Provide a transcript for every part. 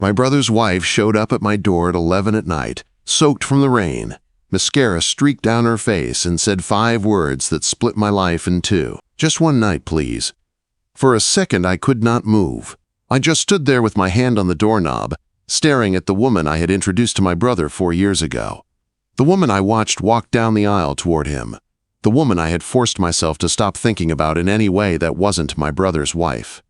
My brother's wife showed up at my door at 11 at night, soaked from the rain. Mascara streaked down her face and said 5 words that split my life in 2. "Just one night, please." For a second, I could not move. I just stood there with my hand on the doorknob, staring at the woman I had introduced to my brother 4 years ago. The woman I watched walk down the aisle toward him. The woman I had forced myself to stop thinking about in any way that wasn't my brother's wife.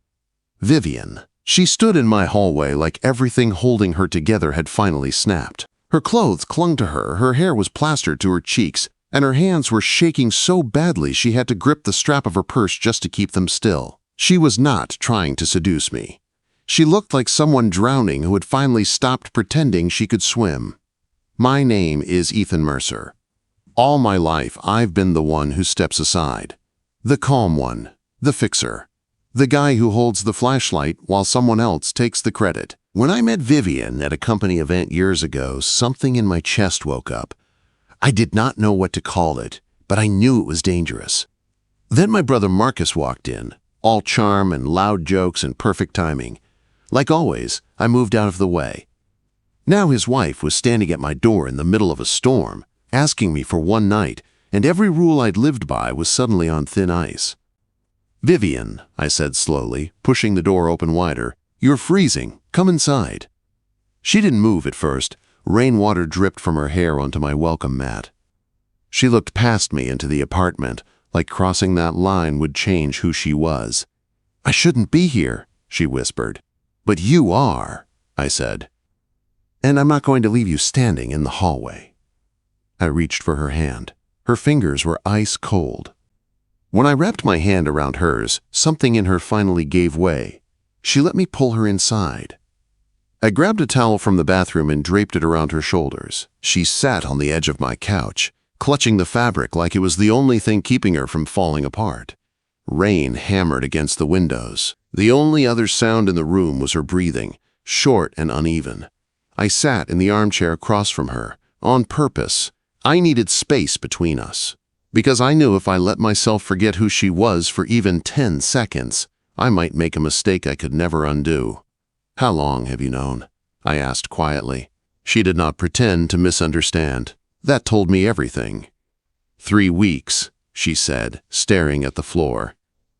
Vivien. She stood in my hallway like everything holding her together had finally snapped. Her clothes clung to her, her hair was plastered to her cheeks, and her hands were shaking so badly she had to grip the strap of her purse just to keep them still. She was not trying to seduce me. She looked like someone drowning who had finally stopped pretending she could swim. My name is Ethan Mercer. All my life, I've been the one who steps aside. The calm one, the fixer. The guy who holds the flashlight while someone else takes the credit. When I met Vivien at a company event years ago, something in my chest woke up. I did not know what to call it, but I knew it was dangerous. Then my brother Marcus walked in, all charm and loud jokes and perfect timing. Like always, I moved out of the way. Now his wife was standing at my door in the middle of a storm, asking me for one night, and every rule I'd lived by was suddenly on thin ice. "Vivien," I said slowly, pushing the door open wider, "you're freezing. Come inside." She didn't move at first. Rainwater dripped from her hair onto my welcome mat. She looked past me into the apartment, like crossing that line would change who she was. "I shouldn't be here," she whispered. "But you are," I said. "And I'm not going to leave you standing in the hallway." I reached for her hand. Her fingers were ice cold. When I wrapped my hand around hers, something in her finally gave way. She let me pull her inside. I grabbed a towel from the bathroom and draped it around her shoulders. She sat on the edge of my couch, clutching the fabric like it was the only thing keeping her from falling apart. Rain hammered against the windows. The only other sound in the room was her breathing, short and uneven. I sat in the armchair across from her, on purpose. I needed space between us. Because I knew if I let myself forget who she was for even 10 seconds, I might make a mistake I could never undo. "How long have you known?" I asked quietly. She did not pretend to misunderstand. That told me everything. 3 weeks, she said, staring at the floor.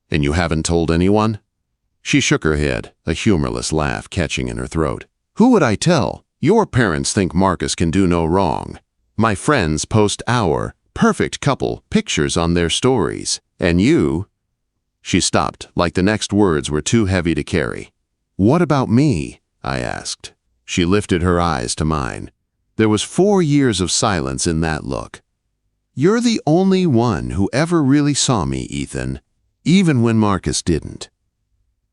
"And you haven't told anyone?" She shook her head, a humorless laugh catching in her throat. "Who would I tell? Your parents think Marcus can do no wrong. My friends post our perfect couple pictures on their stories. And you—" She stopped, like the next words were too heavy to carry. "What about me?" I asked. She lifted her eyes to mine. There was 4 years of silence in that look. "You're the only one who ever really saw me, Ethan, even when Marcus didn't."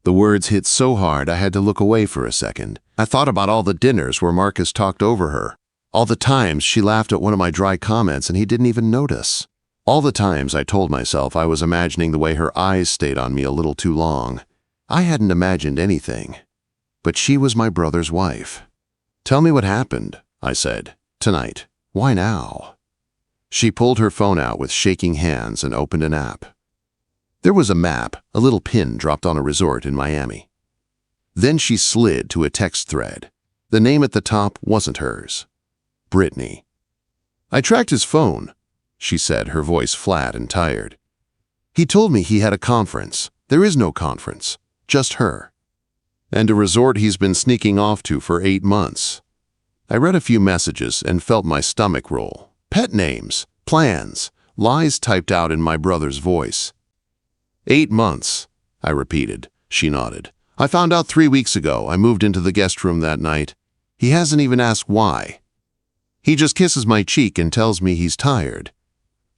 The words hit so hard I had to look away for a second. I thought about all the dinners where Marcus talked over her. All the times she laughed at one of my dry comments and he didn't even notice. All the times I told myself I was imagining the way her eyes stayed on me a little too long. I hadn't imagined anything. But she was my brother's wife. "Tell me what happened," I said. "Tonight. Why now?" She pulled her phone out with shaking hands and opened an app. There was a map, a little pin dropped on a resort in Miami. Then she slid to a text thread. The name at the top wasn't hers. Brittany. "I tracked his phone," she said, her voice flat and tired. "He told me he had a conference. There is no conference, just her. And a resort he's been sneaking off to for 8 months. I read a few messages and felt my stomach roll. Pet names, plans, lies typed out in my brother's voice. 8 months, I repeated. She nodded. "I found out 3 weeks ago. I moved into the guest room that night. He hasn't even asked why. He just kisses my cheek and tells me he's tired."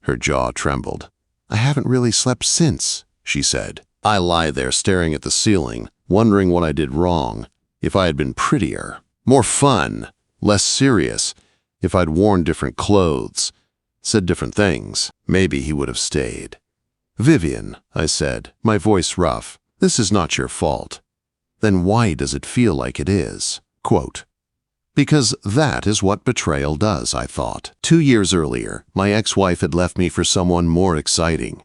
Her jaw trembled. "I haven't really slept since," she said. I lie there staring at the ceiling, wondering what I did wrong. If I had been prettier, more fun, less serious, if I'd worn different clothes, said different things, maybe he would have stayed. "Vivien," I said, my voice rough, "this is not your fault." "Then why does it feel like it is?" Quote. Because that is what betrayal does, I thought. 2 years earlier, my ex-wife had left me for someone more exciting.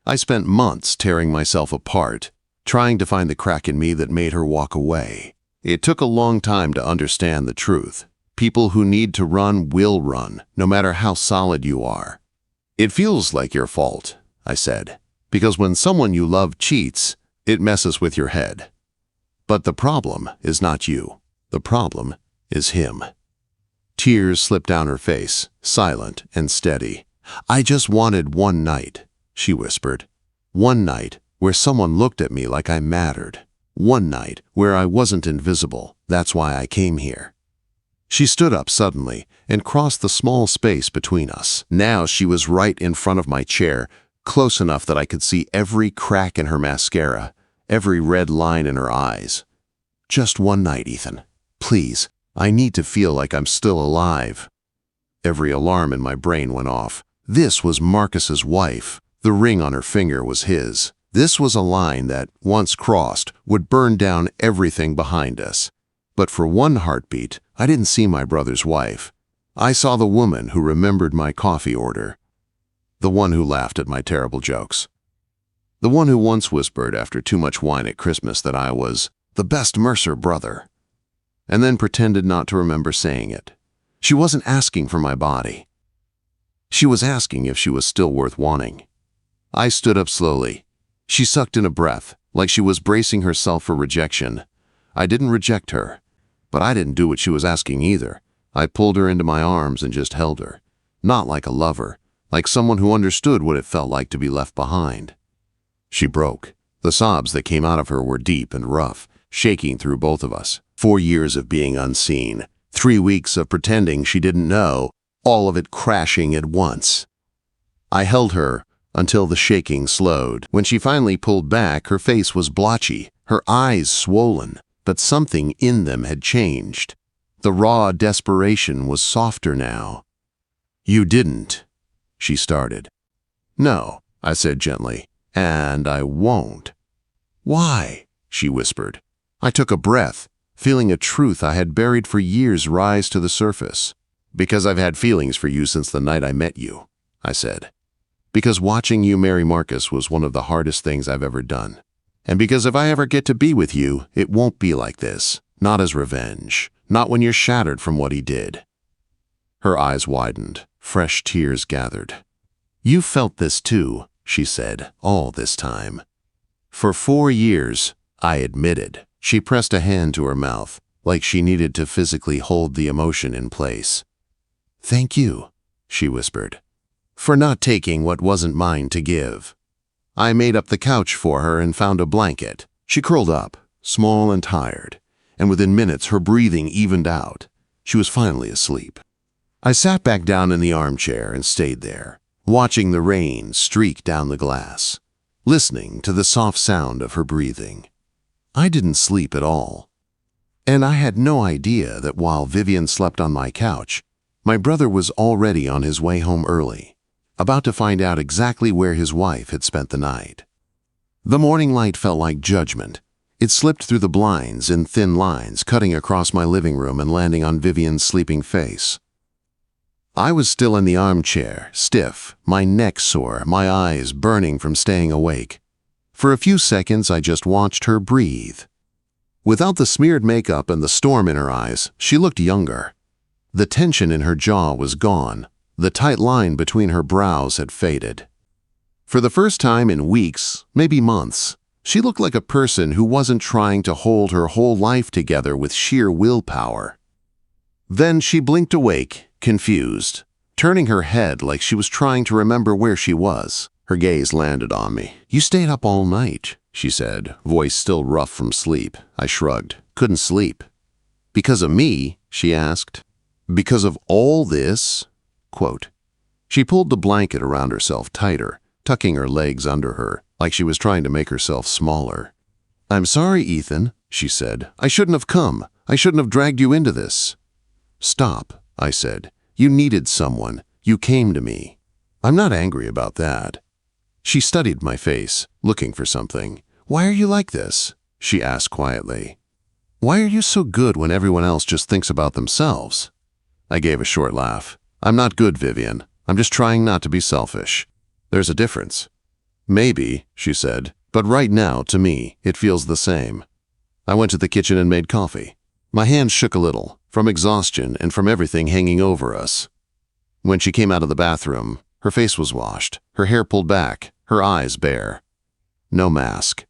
I spent months tearing myself apart, trying to find the crack in me that made her walk away. It took a long time to understand the truth. People who need to run will run, no matter how solid you are. It feels like your fault, I said, because when someone you love cheats, it messes with your head. But the problem is not you. The problem is him. Tears slipped down her face, silent and steady. I just wanted one night, she whispered. One night where someone looked at me like I mattered. One night where I wasn't invisible. That's why I came here. She stood up suddenly and crossed the small space between us. Now she was right in front of my chair, close enough that I could see every crack in her mascara, every red line in her eyes. Just one night, Ethan. Please, I need to feel like I'm still alive. Every alarm in my brain went off. This was Marcus's wife. The ring on her finger was his. This was a line that, once crossed, would burn down everything behind us. But for one heartbeat, I didn't see my brother's wife. I saw the woman who remembered my coffee order. The one who laughed at my terrible jokes. The one who once whispered after too much wine at Christmas that I was the best Mercer brother, and then pretended not to remember saying it. She wasn't asking for my body. She was asking if she was still worth wanting. I stood up slowly. She sucked in a breath, like she was bracing herself for rejection. I didn't reject her, but I didn't do what she was asking either. I pulled her into my arms and just held her. Not like a lover, like someone who understood what it felt like to be left behind. She broke. The sobs that came out of her were deep and rough, shaking through both of us. 4 years of being unseen, 3 weeks of pretending she didn't know, all of it crashing at once. I held her until the shaking slowed. When she finally pulled back, her face was blotchy, her eyes swollen, but something in them had changed. The raw desperation was softer now. "You didn't," she started. "No," I said gently, "and I won't." "Why?" she whispered. I took a breath, feeling a truth I had buried for years rise to the surface. "Because I've had feelings for you since the night I met you," I said. "Because watching you marry Marcus was one of the hardest things I've ever done. And because if I ever get to be with you, it won't be like this. Not as revenge. Not when you're shattered from what he did." Her eyes widened. Fresh tears gathered. "You felt this too," she said, "all this time." "For 4 years," I admitted. She pressed a hand to her mouth, like she needed to physically hold the emotion in place. "Thank you," she whispered, "for not taking what wasn't mine to give." I made up the couch for her and found a blanket. She curled up, small and tired, and within minutes her breathing evened out. She was finally asleep. I sat back down in the armchair and stayed there, watching the rain streak down the glass, listening to the soft sound of her breathing. I didn't sleep at all. And I had no idea that while Vivien slept on my couch, my brother was already on his way home early, about to find out exactly where his wife had spent the night. The morning light felt like judgment. It slipped through the blinds in thin lines, cutting across my living room and landing on Vivien's sleeping face. I was still in the armchair, stiff, my neck sore, my eyes burning from staying awake. For a few seconds, I just watched her breathe. Without the smeared makeup and the storm in her eyes, she looked younger. The tension in her jaw was gone. The tight line between her brows had faded. For the first time in weeks, maybe months, she looked like a person who wasn't trying to hold her whole life together with sheer willpower. Then she blinked awake, confused, turning her head like she was trying to remember where she was. Her gaze landed on me. "You stayed up all night," she said, voice still rough from sleep. I shrugged. "Couldn't sleep." "Because of me?" she asked. "Because of all this?" Quote. She pulled the blanket around herself tighter, tucking her legs under her, like she was trying to make herself smaller. "I'm sorry, Ethan," she said. "I shouldn't have come. I shouldn't have dragged you into this." "Stop," I said. "You needed someone. You came to me." "I'm not angry about that." She studied my face, looking for something. "Why are you like this?" she asked quietly. "Why are you so good when everyone else just thinks about themselves?" I gave a short laugh. "I'm not good, Vivien. I'm just trying not to be selfish. There's a difference." "Maybe," she said, "but right now, to me, it feels the same." I went to the kitchen and made coffee. My hands shook a little, from exhaustion and from everything hanging over us. When she came out of the bathroom, her face was washed, her hair pulled back, her eyes bare. No mask.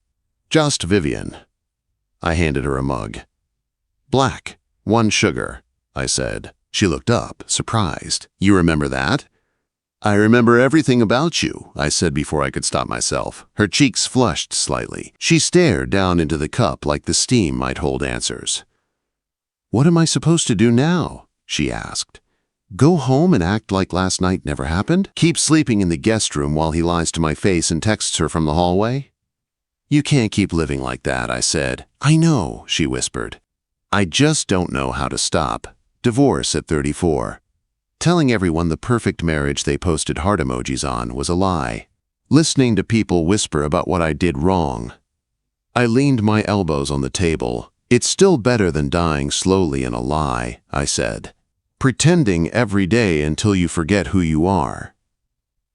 Just Vivien. I handed her a mug. Black, 1 sugar, I said. She looked up, surprised. You remember that? I remember everything about you, I said before I could stop myself. Her cheeks flushed slightly. She stared down into the cup like the steam might hold answers. What am I supposed to do now? She asked. Go home and act like last night never happened? Keep sleeping in the guest room while he lies to my face and texts her from the hallway? You can't keep living like that, I said. I know, she whispered. I just don't know how to stop. Divorce at 34. Telling everyone the perfect marriage they posted heart emojis on was a lie. Listening to people whisper about what I did wrong. I leaned my elbows on the table. It's still better than dying slowly in a lie, I said. Pretending every day until you forget who you are.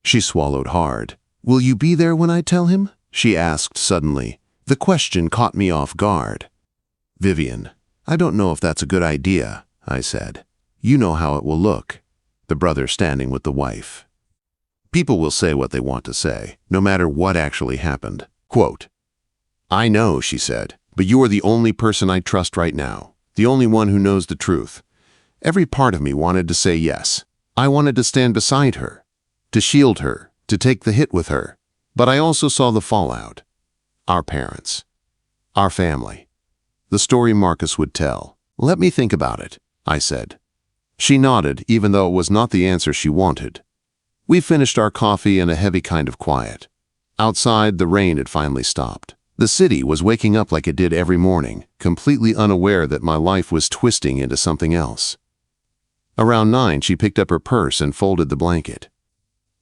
She swallowed hard. Will you be there when I tell him? She asked suddenly. The question caught me off guard. Vivien, I don't know if that's a good idea, I said. You know how it will look. The brother standing with the wife. People will say what they want to say, no matter what actually happened. Quote, I know, she said, but you are the only person I trust right now, the only one who knows the truth. Every part of me wanted to say yes. I wanted to stand beside her, to shield her, to take the hit with her. But I also saw the fallout. Our parents. Our family. The story Marcus would tell. Let me think about it, I said. She nodded, even though it was not the answer she wanted. We finished our coffee in a heavy kind of quiet. Outside, the rain had finally stopped. The city was waking up like it did every morning, completely unaware that my life was twisting into something else. Around 9, she picked up her purse and folded the blanket.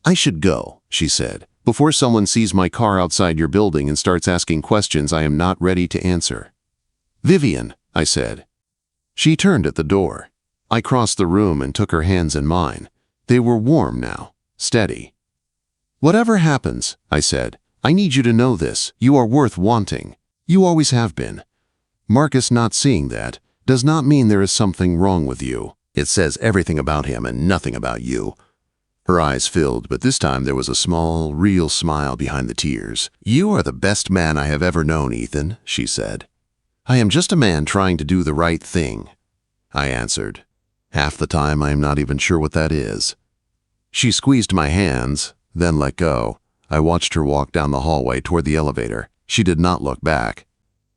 I should go, she said, before someone sees my car outside your building and starts asking questions I am not ready to answer. Vivien, I said. She turned at the door. I crossed the room and took her hands in mine. They were warm now, steady. Whatever happens, I said, I need you to know this. You are worth wanting. You always have been. Marcus not seeing that does not mean there is something wrong with you. It says everything about him and nothing about you. Her eyes filled, but this time there was a small, real smile behind the tears. You are the best man I have ever known, Ethan, she said. I am just a man trying to do the right thing, I answered. Half the time I am not even sure what that is. She squeezed my hands, then let go. I watched her walk down the hallway toward the elevator. She did not look back.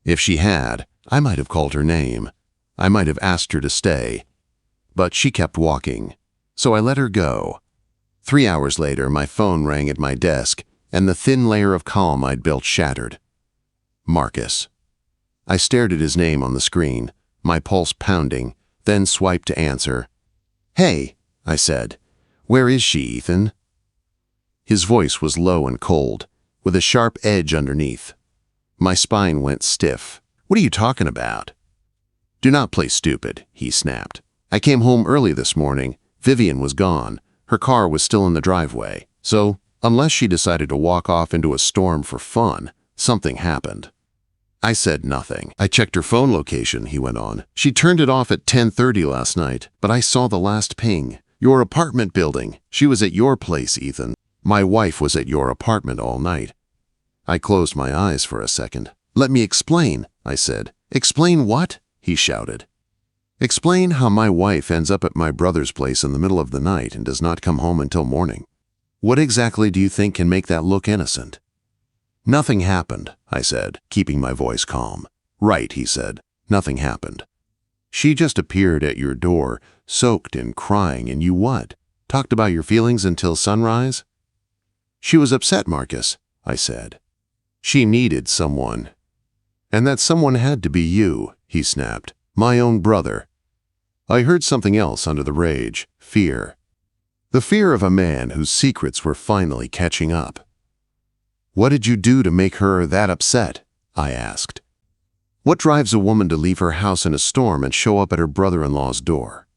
If she had, I might have called her name. I might have asked her to stay. But she kept walking, so I let her go. 3 hours later, my phone rang at my desk, and the thin layer of calm I'd built shattered. Marcus. I stared at his name on the screen, my pulse pounding, then swiped to answer. Hey, I said. Where is she, Ethan? His voice was low and cold, with a sharp edge underneath. My spine went stiff. What are you talking about? Do not play stupid, he snapped. I came home early this morning. Vivien was gone. Her car was still in the driveway. So, unless she decided to walk off into a storm for fun, something happened. I said nothing. I checked her phone location, he went on. She turned it off at 10:30 last night, but I saw the last ping. Your apartment building. She was at your place, Ethan. My wife was at your apartment all night. I closed my eyes for a second. Let me explain, I said. Explain what? He shouted. Explain how my wife ends up at my brother's place in the middle of the night and does not come home until morning. What exactly do you think can make that look innocent? Nothing happened, I said, keeping my voice calm. Right, he said. Nothing happened. She just appeared at your door, soaked and crying, and you what? Talked about your feelings until sunrise? She was upset, Marcus, I said. She needed someone. And that someone had to be you, he snapped. My own brother. I heard something else under the rage, fear. The fear of a man whose secrets were finally catching up. What did you do to make her that upset? I asked. What drives a woman to leave her house in a storm and show up at her brother-in-law's door?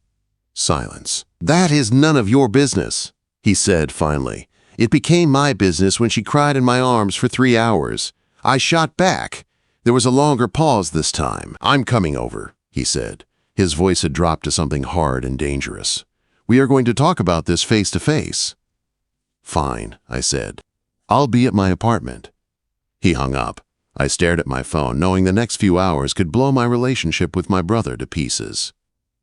Silence. That is none of your business, he said finally. It became my business when she cried in my arms for 3 hours. I shot back. There was a longer pause this time. "I'm coming over," he said. His voice had dropped to something hard and dangerous. "We are going to talk about this face to face." "Fine," I said. "I'll be at my apartment." He hung up. I stared at my phone, knowing the next few hours could blow my relationship with my brother to pieces.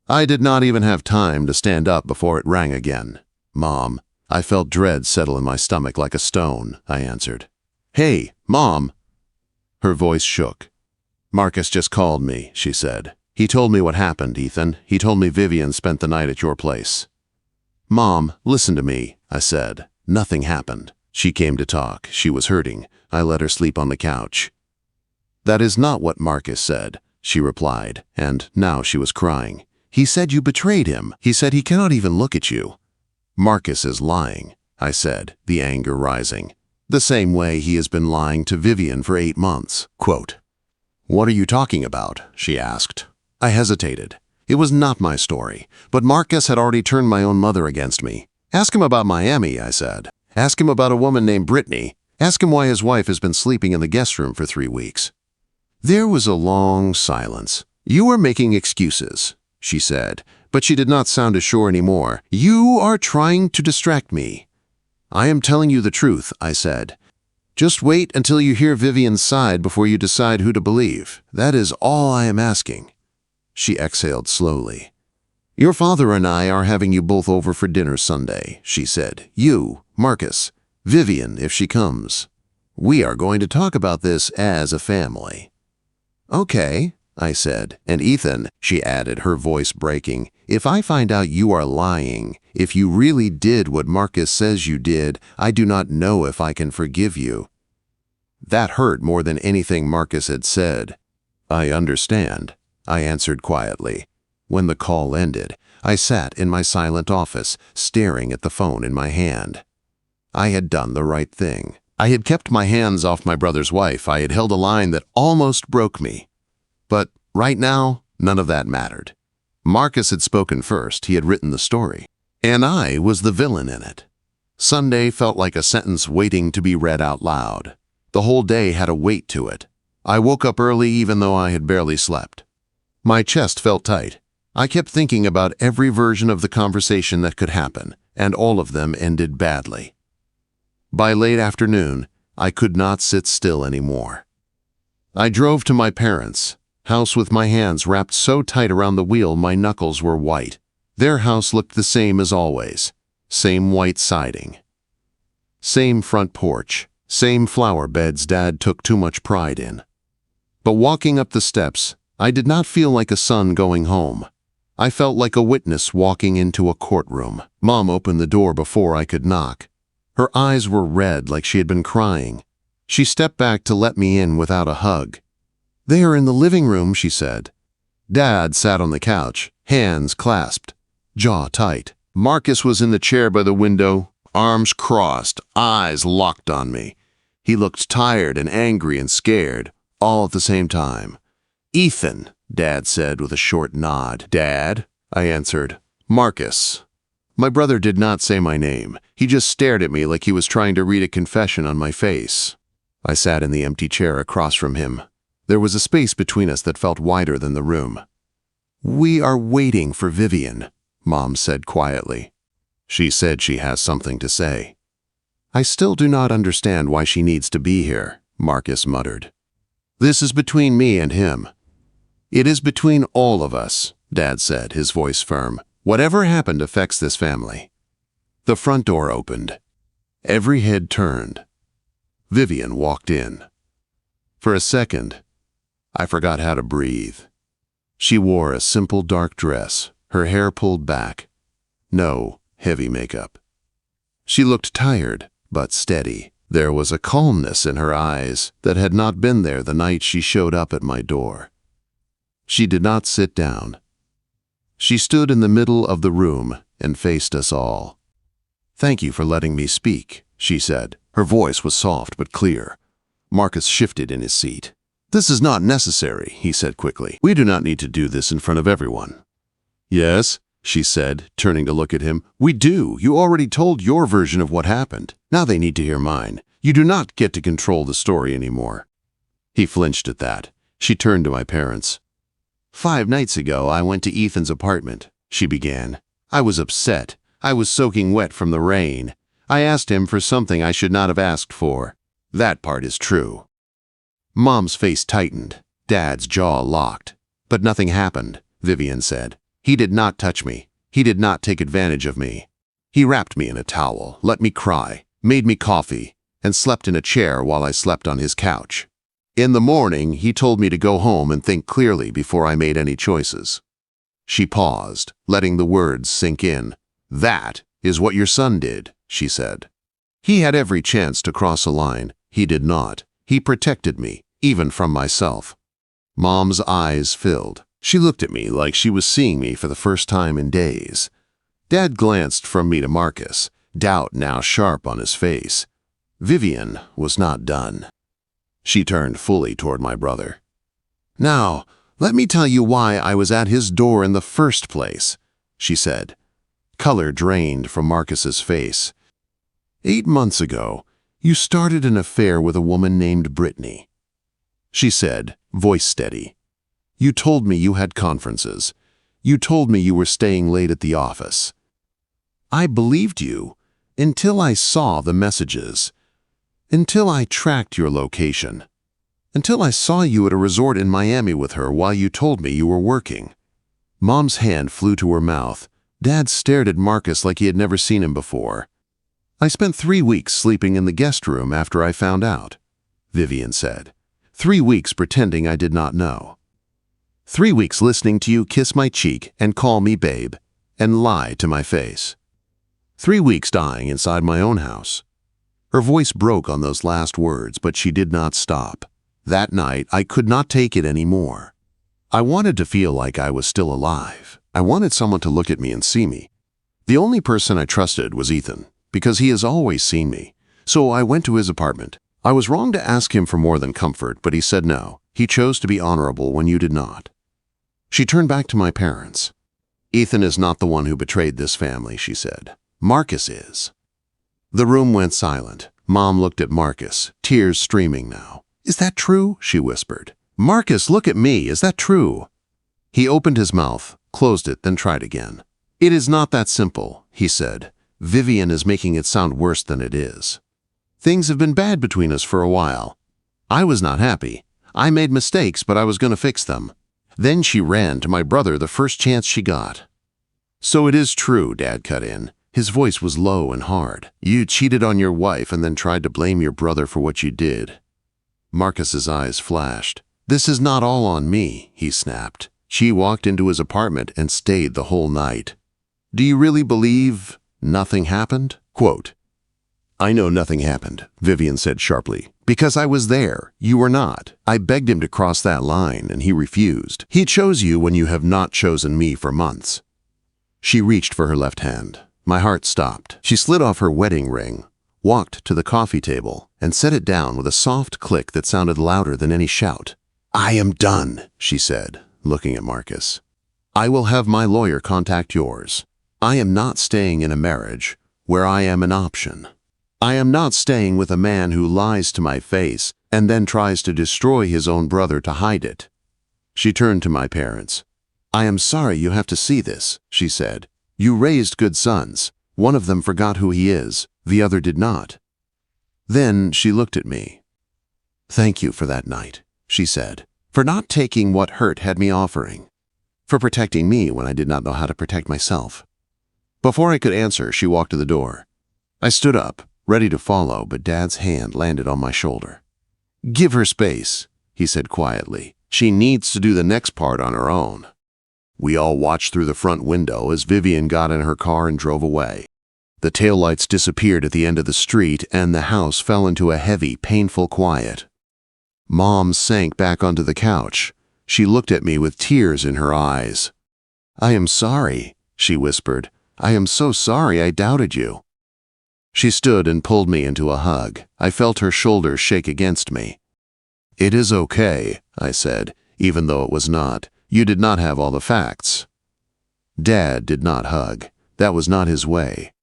I did not even have time to stand up before it rang again. "Mom." I felt dread settle in my stomach like a stone, I answered. "Hey, Mom." Her voice shook. "Marcus just called me," she said. "He told me what happened, Ethan. He told me Vivien spent the night at your place." "Mom, listen to me," I said. "Nothing happened." She came to talk. She was hurting. I let her sleep on the couch. "That is not what Marcus said," she replied, and now she was crying. "He said you betrayed him. He said he cannot even look at you." "Marcus is lying," I said, the anger rising. "The same way he has been lying to Vivien for 8 months. Quote, "What are you talking about?" she asked. I hesitated. It was not my story, but Marcus had already turned my own mother against me. "Ask him about Miami," I said. "Ask him about a woman named Brittany. Ask him why his wife has been sleeping in the guest room for 3 weeks. There was a long silence. "You are making excuses," she said, but she did not sound as sure anymore. "You are trying to distract me." "I am telling you the truth," I said. "Just wait until you hear Vivien's side before you decide who to believe. That is all I am asking." She exhaled slowly. "Your father and I are having you both over for dinner Sunday," she said. "You, Marcus, Vivien, if she comes. We are going to talk about this as a family." "Okay," I said. "And Ethan," she added, her voice breaking, "if I find out you are lying, if you really did what Marcus says you did, I do not know if I can forgive you." That hurt more than anything Marcus had said. "I understand," I answered quietly. When the call ended, I sat in my silent office, staring at the phone in my hand. I had done the right thing. I had kept my hands off my brother's wife. I had held a line that almost broke me. But right now, none of that mattered. Marcus had spoken first. He had written the story. And I was the villain in it. Sunday felt like a sentence waiting to be read out loud. The whole day had a weight to it. I woke up early even though I had barely slept. My chest felt tight. I kept thinking about every version of the conversation that could happen, and all of them ended badly. By late afternoon, I could not sit still anymore. I drove to my parents' house with my hands wrapped so tight around the wheel my knuckles were white. Their house looked the same as always. Same white siding. Same front porch. Same flower beds Dad took too much pride in. But walking up the steps, I did not feel like a son going home. I felt like a witness walking into a courtroom. Mom opened the door before I could knock. Her eyes were red like she had been crying. She stepped back to let me in without a hug. "They are in the living room," she said. Dad sat on the couch, hands clasped, jaw tight. Marcus was in the chair by the window, arms crossed, eyes locked on me. He looked tired and angry and scared, all at the same time. "Ethan," Dad said with a short nod. "Dad," I answered. "Marcus." My brother did not say my name. He just stared at me like he was trying to read a confession on my face. I sat in the empty chair across from him. There was a space between us that felt wider than the room. "We are waiting for Vivien," Mom said quietly. "She said she has something to say." "I still do not understand why she needs to be here," Marcus muttered. "This is between me and him." "It is between all of us," Dad said, his voice firm. "Whatever happened affects this family." The front door opened. Every head turned. Vivien walked in. For a second, I forgot how to breathe. She wore a simple dark dress, her hair pulled back. No heavy makeup. She looked tired, but steady. There was a calmness in her eyes that had not been there the night she showed up at my door. She did not sit down. She stood in the middle of the room and faced us all. "Thank you for letting me speak," she said. Her voice was soft but clear. Marcus shifted in his seat. "This is not necessary," he said quickly. "We do not need to do this in front of everyone." "Yes," she said, turning to look at him. "We do. You already told your version of what happened. Now they need to hear mine. You do not get to control the story anymore." He flinched at that. She turned to my parents. 5 nights ago, I went to Ethan's apartment, she began. I was upset. I was soaking wet from the rain. I asked him for something I should not have asked for. That part is true. Mom's face tightened. Dad's jaw locked. But nothing happened, Vivien said. He did not touch me. He did not take advantage of me. He wrapped me in a towel, let me cry, made me coffee, and slept in a chair while I slept on his couch. In the morning, he told me to go home and think clearly before I made any choices. She paused, letting the words sink in. That is what your son did, she said. He had every chance to cross a line. He did not. He protected me, even from myself. Mom's eyes filled. She looked at me like she was seeing me for the first time in days. Dad glanced from me to Marcus, doubt now sharp on his face. Vivien was not done. She turned fully toward my brother. Now, let me tell you why I was at his door in the first place, she said. Color drained from Marcus's face. 8 months ago, you started an affair with a woman named Brittany. She said, voice steady. You told me you had conferences. You told me you were staying late at the office. I believed you until I saw the messages. Until I tracked your location. Until I saw you at a resort in Miami with her while you told me you were working. Mom's hand flew to her mouth. Dad stared at Marcus like he had never seen him before. I spent 3 weeks sleeping in the guest room after I found out, Vivien said. 3 weeks pretending I did not know. 3 weeks listening to you kiss my cheek and call me babe, and lie to my face. 3 weeks dying inside my own house. Her voice broke on those last words, but she did not stop. That night, I could not take it anymore. I wanted to feel like I was still alive. I wanted someone to look at me and see me. The only person I trusted was Ethan, because he has always seen me. So I went to his apartment. I was wrong to ask him for more than comfort, but he said no. He chose to be honorable when you did not. She turned back to my parents. Ethan is not the one who betrayed this family, she said. Marcus is. The room went silent. Mom looked at Marcus, tears streaming now. Is that true? She whispered. Marcus, look at me. Is that true? He opened his mouth, closed it, then tried again. It is not that simple, he said. Vivien is making it sound worse than it is. Things have been bad between us for a while. I was not happy. I made mistakes, but I was going to fix them. Then she ran to my brother the first chance she got. So it is true, Dad cut in. His voice was low and hard. You cheated on your wife and then tried to blame your brother for what you did. Marcus's eyes flashed. This is not all on me, he snapped. She walked into his apartment and stayed the whole night. Do you really believe nothing happened? Quote, I know nothing happened, Vivien said sharply. Because I was there. You were not. I begged him to cross that line, and he refused. He chose you when you have not chosen me for months. She reached for her left hand. My heart stopped. She slid off her wedding ring, walked to the coffee table, and set it down with a soft click that sounded louder than any shout. I am done, she said, looking at Marcus. I will have my lawyer contact yours. I am not staying in a marriage where I am an option. I am not staying with a man who lies to my face and then tries to destroy his own brother to hide it. She turned to my parents. I am sorry you have to see this, she said. You raised good sons. One of them forgot who he is. The other did not. Then she looked at me. Thank you for that night, she said, for not taking what hurt had me offering, for protecting me when I did not know how to protect myself. Before I could answer, she walked to the door. I stood up, ready to follow, but Dad's hand landed on my shoulder. Give her space, he said quietly. She needs to do the next part on her own. We all watched through the front window as Vivien got in her car and drove away. The taillights disappeared at the end of the street, and the house fell into a heavy, painful quiet. Mom sank back onto the couch. She looked at me with tears in her eyes. I am sorry, she whispered. I am so sorry I doubted you. She stood and pulled me into a hug. I felt her shoulders shake against me. It is okay, I said, even though it was not. You did not have all the facts. Dad did not hug. That was not his way.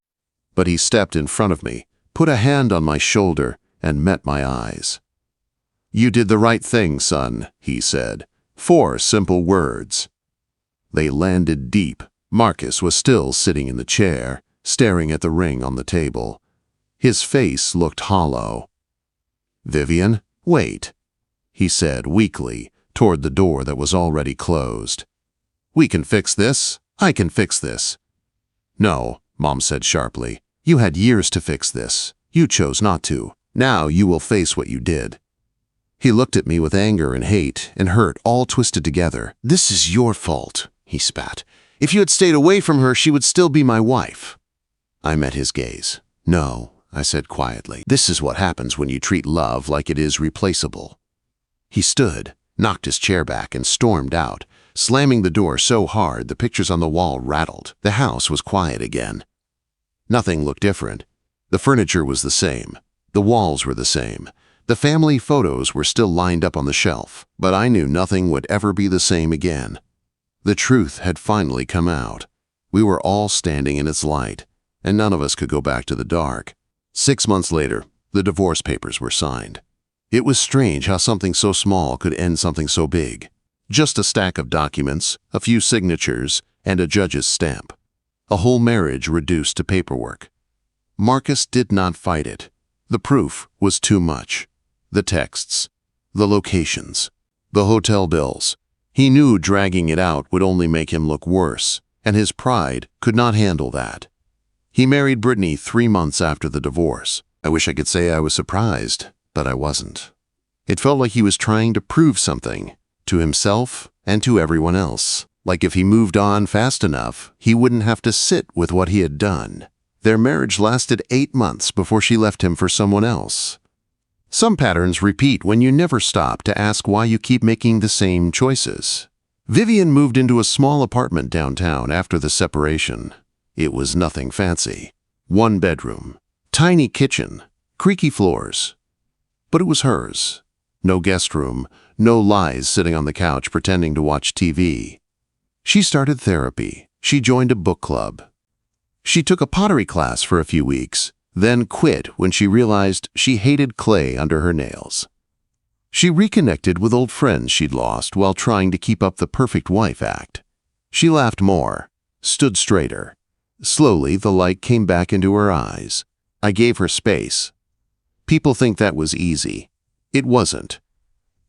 But he stepped in front of me, put a hand on my shoulder, and met my eyes. "You did the right thing, son," he said. 4 simple words. They landed deep. Marcus was still sitting in the chair, staring at the ring on the table. His face looked hollow. "Vivien, wait," he said weakly, toward the door that was already closed. "We can fix this. I can fix this." "No," Mom said sharply. "You had years to fix this. You chose not to. Now you will face what you did." He looked at me with anger and hate and hurt all twisted together. "This is your fault," he spat. "If you had stayed away from her, she would still be my wife." I met his gaze. "No," I said quietly. "This is what happens when you treat love like it is replaceable." He stood, knocked his chair back, and stormed out, slamming the door so hard the pictures on the wall rattled. The house was quiet again. Nothing looked different. The furniture was the same. The walls were the same. The family photos were still lined up on the shelf, but I knew nothing would ever be the same again. The truth had finally come out. We were all standing in its light, and none of us could go back to the dark. 6 months later, the divorce papers were signed. It was strange how something so small could end something so big. Just a stack of documents, a few signatures, and a judge's stamp. A whole marriage reduced to paperwork. Marcus did not fight it. The proof was too much. The texts, the locations, the hotel bills. He knew dragging it out would only make him look worse, and his pride could not handle that. He married Brittany 3 months after the divorce. I wish I could say I was surprised, but I wasn't. It felt like he was trying to prove something, to himself and to everyone else. Like if he moved on fast enough, he wouldn't have to sit with what he had done. Their marriage lasted 8 months before she left him for someone else. Some patterns repeat when you never stop to ask why you keep making the same choices. Vivien moved into a small apartment downtown after the separation. It was nothing fancy. 1 bedroom, tiny kitchen, creaky floors. But it was hers. No guest room, no lies sitting on the couch pretending to watch TV. She started therapy. She joined a book club. She took a pottery class for a few weeks, then quit when she realized she hated clay under her nails. She reconnected with old friends she'd lost while trying to keep up the perfect wife act. She laughed more, stood straighter. Slowly, the light came back into her eyes. I gave her space. People think that was easy. It wasn't.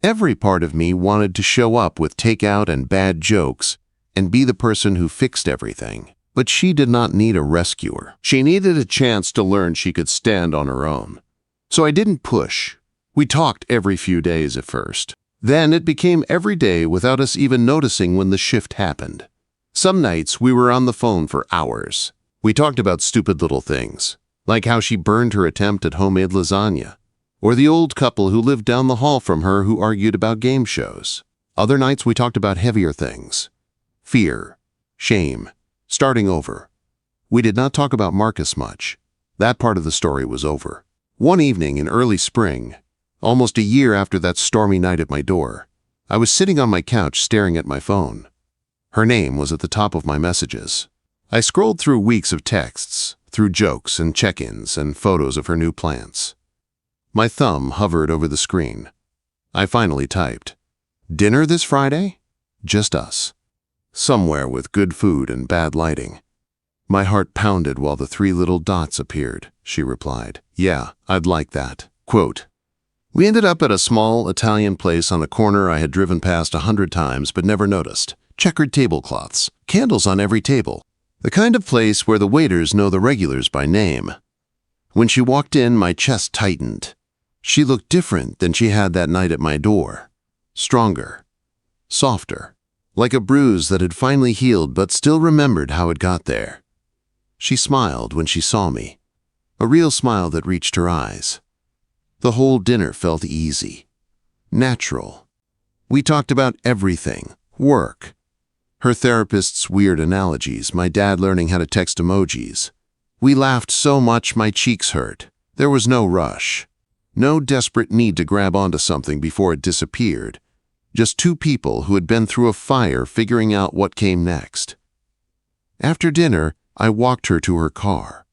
Every part of me wanted to show up with takeout and bad jokes and be the person who fixed everything. But she did not need a rescuer. She needed a chance to learn she could stand on her own. So I didn't push. We talked every few days at first. Then it became every day without us even noticing when the shift happened. Some nights we were on the phone for hours. We talked about stupid little things, like how she burned her attempt at homemade lasagna, or the old couple who lived down the hall from her who argued about game shows. Other nights we talked about heavier things. Fear, shame, starting over. We did not talk about Marcus much. That part of the story was over. One evening in early spring, almost a year after that stormy night at my door, I was sitting on my couch staring at my phone. Her name was at the top of my messages. I scrolled through weeks of texts, through jokes and check-ins and photos of her new plants. My thumb hovered over the screen. I finally typed, "Dinner this Friday? Just us. Somewhere with good food and bad lighting." My heart pounded while the 3 little dots appeared. She replied, "Yeah, I'd like that." Quote, "We ended up at a small Italian place on a corner I had driven past 100 times but never noticed. Checkered tablecloths, candles on every table. The kind of place where the waiters know the regulars by name. When she walked in, my chest tightened. She looked different than she had that night at my door. Stronger, softer. Like a bruise that had finally healed but still remembered how it got there. She smiled when she saw me, a real smile that reached her eyes. The whole dinner felt easy, natural. We talked about everything, work, her therapist's weird analogies, my dad learning how to text emojis. We laughed so much my cheeks hurt. There was no rush, no desperate need to grab onto something before it disappeared. Just 2 people who had been through a fire figuring out what came next. After dinner, I walked her to her car.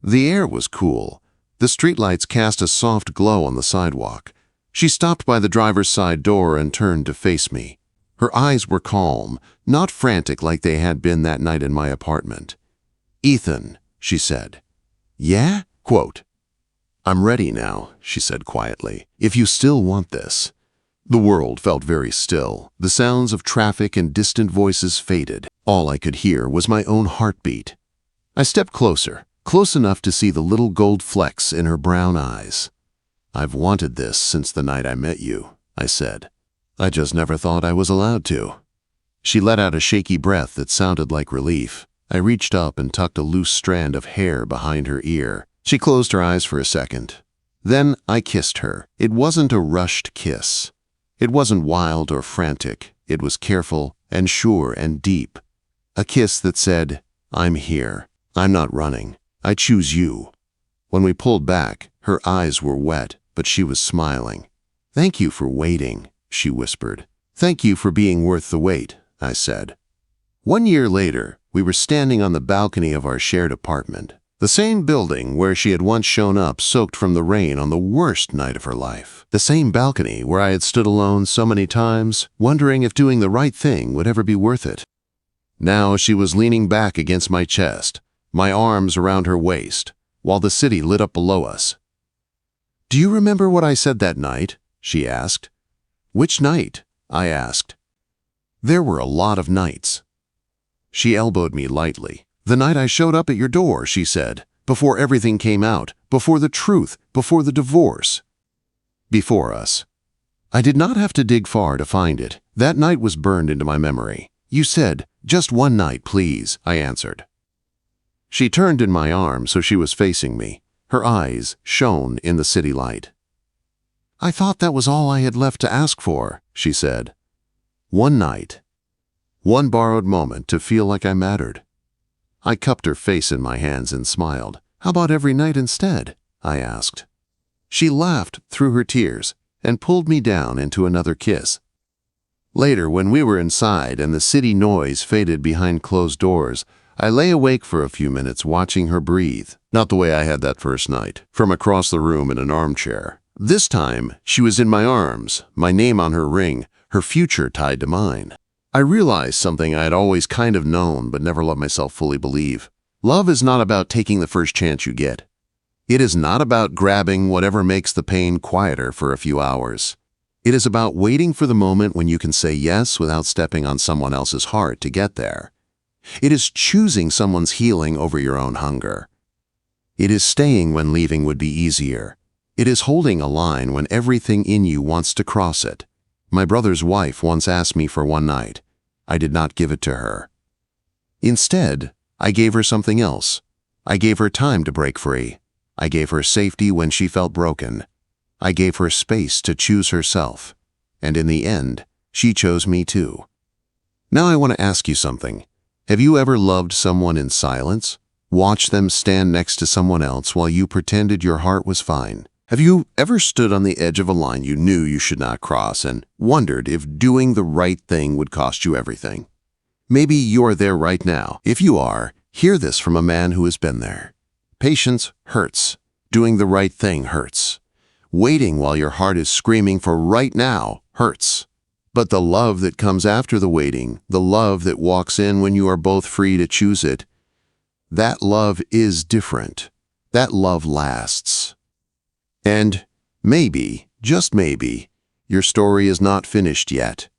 The air was cool. The streetlights cast a soft glow on the sidewalk. She stopped by the driver's side door and turned to face me. Her eyes were calm, not frantic like they had been that night in my apartment. "Ethan," she said. "Yeah?" Quote. "I'm ready now," she said quietly, "if you still want this." The world felt very still. The sounds of traffic and distant voices faded. All I could hear was my own heartbeat. I stepped closer, close enough to see the little gold flecks in her brown eyes. "I've wanted this since the night I met you," I said. "I just never thought I was allowed to." She let out a shaky breath that sounded like relief. I reached up and tucked a loose strand of hair behind her ear. She closed her eyes for a second. Then I kissed her. It wasn't a rushed kiss. It wasn't wild or frantic. It was careful and sure and deep. A kiss that said, "I'm here. I'm not running. I choose you." When we pulled back, her eyes were wet, but she was smiling. "Thank you for waiting," she whispered. "Thank you for being worth the wait," I said. 1 year later, we were standing on the balcony of our shared apartment, the same building where she had once shown up soaked from the rain on the worst night of her life. The same balcony where I had stood alone so many times, wondering if doing the right thing would ever be worth it. Now she was leaning back against my chest, my arms around her waist, while the city lit up below us. "Do you remember what I said that night?" she asked. "Which night?" I asked. "There were a lot of nights." She elbowed me lightly. "The night I showed up at your door," she said, "before everything came out, before the truth, before the divorce." Before us. I did not have to dig far to find it. That night was burned into my memory. "You said, 'Just one night, please,'" I answered. She turned in my arms so she was facing me. Her eyes shone in the city light. "I thought that was all I had left to ask for," she said. "One night. One borrowed moment to feel like I mattered." I cupped her face in my hands and smiled. "How about every night instead?" I asked. She laughed through her tears and pulled me down into another kiss. Later, when we were inside and the city noise faded behind closed doors, I lay awake for a few minutes watching her breathe. Not the way I had that first night, from across the room in an armchair. This time, she was in my arms, my name on her ring, her future tied to mine. I realized something I had always kind of known but never let myself fully believe. Love is not about taking the first chance you get. It is not about grabbing whatever makes the pain quieter for a few hours. It is about waiting for the moment when you can say yes without stepping on someone else's heart to get there. It is choosing someone's healing over your own hunger. It is staying when leaving would be easier. It is holding a line when everything in you wants to cross it. My brother's wife once asked me for one night. I did not give it to her. Instead, I gave her something else. I gave her time to break free. I gave her safety when she felt broken. I gave her space to choose herself. And in the end, she chose me too. Now I want to ask you something. Have you ever loved someone in silence? Watched them stand next to someone else while you pretended your heart was fine? Have you ever stood on the edge of a line you knew you should not cross and wondered if doing the right thing would cost you everything? Maybe you're there right now. If you are, hear this from a man who has been there. Patience hurts. Doing the right thing hurts. Waiting while your heart is screaming for right now hurts. But the love that comes after the waiting, the love that walks in when you are both free to choose it, that love is different. That love lasts. And maybe, just maybe, your story is not finished yet.